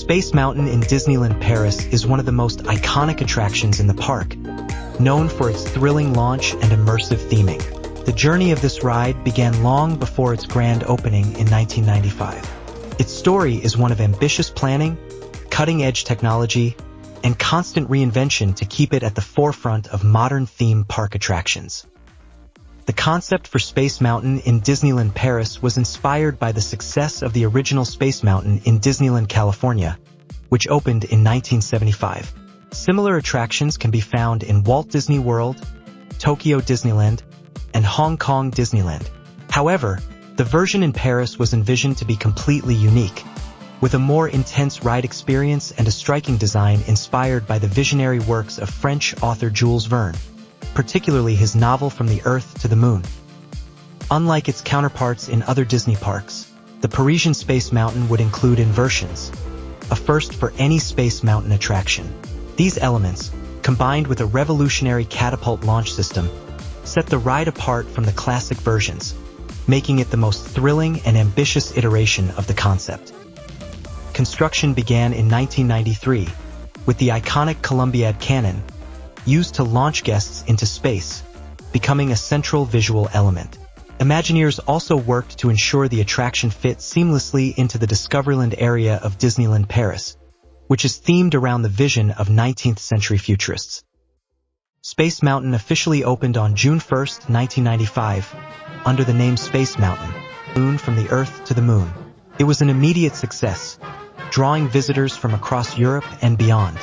Space Mountain in Disneyland Paris is one of the most iconic attractions in the park, known for its thrilling launch and immersive theming. The journey of this ride began long before its grand opening in 1995. Its story is one of ambitious planning, cutting-edge technology, and constant reinvention to keep it at the forefront of modern theme park attractions. The concept for Space Mountain in Disneyland Paris was inspired by the success of the original Space Mountain in Disneyland, California, which opened in 1975. Similar attractions can be found in Walt Disney World, Tokyo Disneyland, and Hong Kong Disneyland. However, the version in Paris was envisioned to be completely unique, with a more intense ride experience and a striking design inspired by the visionary works of French author Jules Verne, particularly his novel From the Earth to the Moon. Unlike its counterparts in other Disney parks, the Parisian Space Mountain would include inversions, a first for any Space Mountain attraction. These elements, combined with a revolutionary catapult launch system, set the ride apart from the classic versions, making it the most thrilling and ambitious iteration of the concept. Construction began in 1993, with the iconic Columbiad cannon, used to launch guests into space, becoming a central visual element. Imagineers also worked to ensure the attraction fit seamlessly into the Discoveryland area of Disneyland Paris, which is themed around the vision of 19th-century futurists. Space Mountain officially opened on June 1, 1995, under the name Space Mountain, Moon from the Earth to the Moon. It was an immediate success, drawing visitors from across Europe and beyond.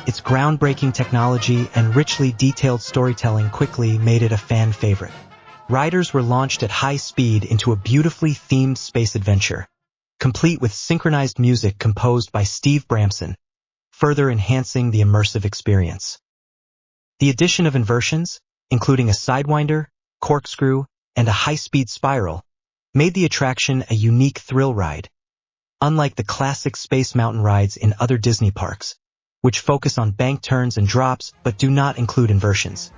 Its groundbreaking technology and richly detailed storytelling quickly made it a fan favorite. Riders were launched at high speed into a beautifully themed space adventure, complete with synchronized music composed by Steve Bramson, further enhancing the immersive experience. The addition of inversions, including a sidewinder, corkscrew, and a high-speed spiral, made the attraction a unique thrill ride, unlike the classic Space Mountain rides in other Disney parks, which focus on bank turns and drops but do not include inversions.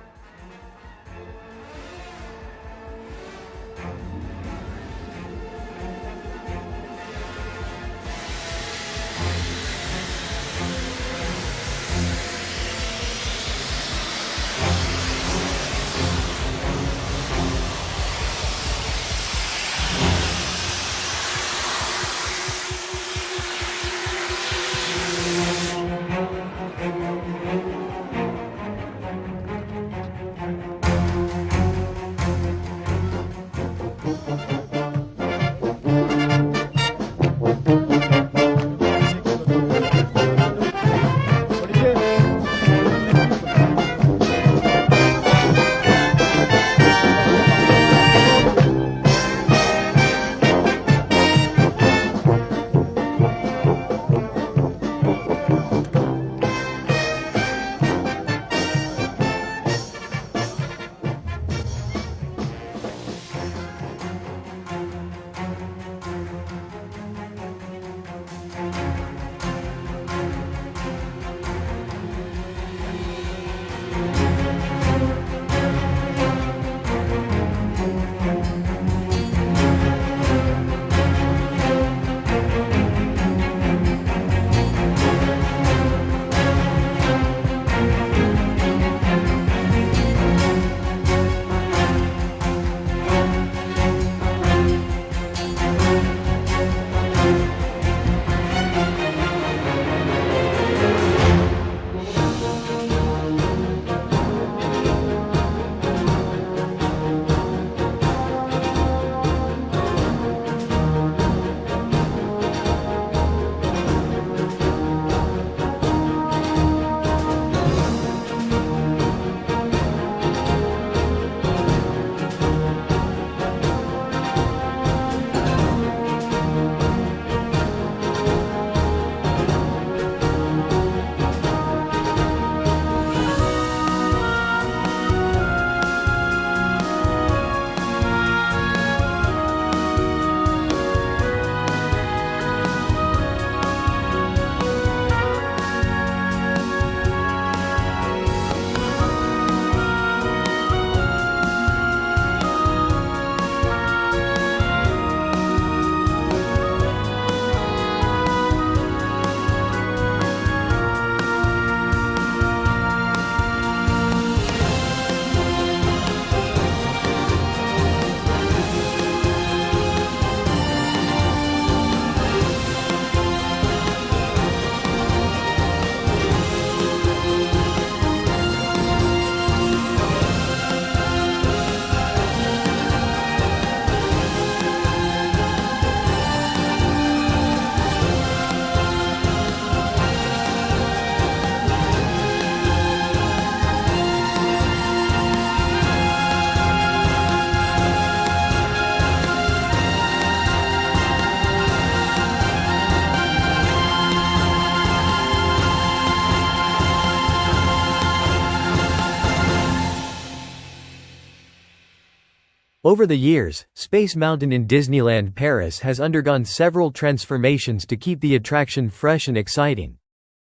Over the years, Space Mountain in Disneyland Paris has undergone several transformations to keep the attraction fresh and exciting.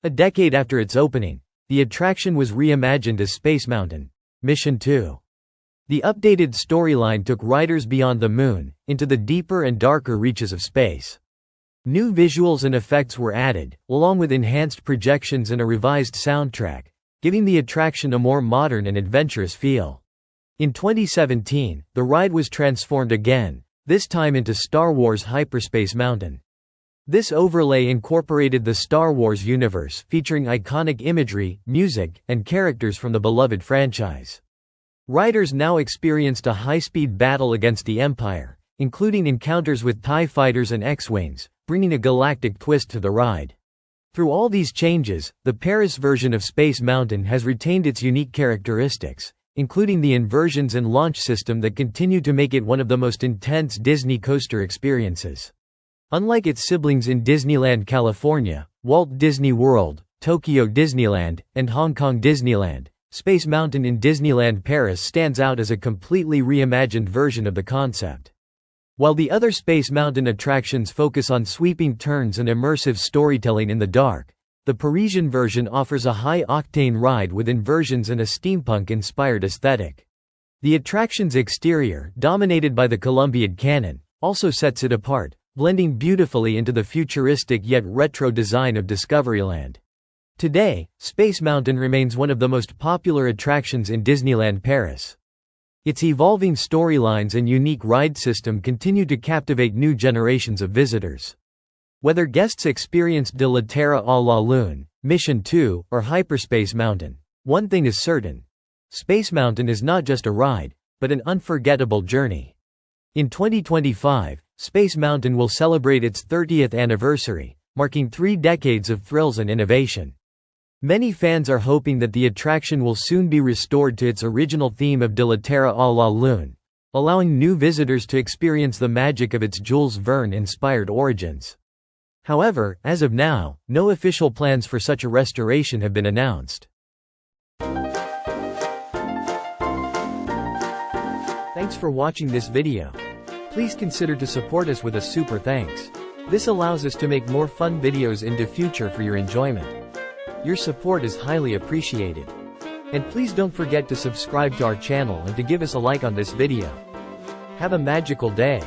A decade after its opening, the attraction was reimagined as Space Mountain: Mission 2. The updated storyline took riders beyond the moon, into the deeper and darker reaches of space. New visuals and effects were added, along with enhanced projections and a revised soundtrack, giving the attraction a more modern and adventurous feel. In 2017, the ride was transformed again, this time into Star Wars Hyperspace Mountain. This overlay incorporated the Star Wars universe, featuring iconic imagery, music, and characters from the beloved franchise. Riders now experienced a high-speed battle against the Empire, including encounters with TIE fighters and X-Wings, bringing a galactic twist to the ride. Through all these changes, the Paris version of Space Mountain has retained its unique characteristics, including the inversions and launch system that continue to make it one of the most intense Disney coaster experiences. Unlike its siblings in Disneyland California, Walt Disney World, Tokyo Disneyland, and Hong Kong Disneyland, Space Mountain in Disneyland Paris stands out as a completely reimagined version of the concept. While the other Space Mountain attractions focus on sweeping turns and immersive storytelling in the dark, the Parisian version offers a high-octane ride with inversions and a steampunk-inspired aesthetic. The attraction's exterior, dominated by the Columbiad cannon, also sets it apart, blending beautifully into the futuristic yet retro design of Discoveryland. Today, Space Mountain remains one of the most popular attractions in Disneyland Paris. Its evolving storylines and unique ride system continue to captivate new generations of visitors. Whether guests experienced De la Terre à la Lune, Mission 2, or Hyperspace Mountain, one thing is certain: Space Mountain is not just a ride, but an unforgettable journey. In 2025, Space Mountain will celebrate its 30th anniversary, marking 3 decades of thrills and innovation. Many fans are hoping that the attraction will soon be restored to its original theme of De la Terre à la Lune, allowing new visitors to experience the magic of its Jules Verne-inspired origins. However, as of now, no official plans for such a restoration have been announced. Thanks for watching this video. Please consider to support us with a super thanks. This allows us to make more fun videos in the future for your enjoyment. Your support is highly appreciated. And please don't forget to subscribe to our channel and to give us a like on this video. Have a magical day.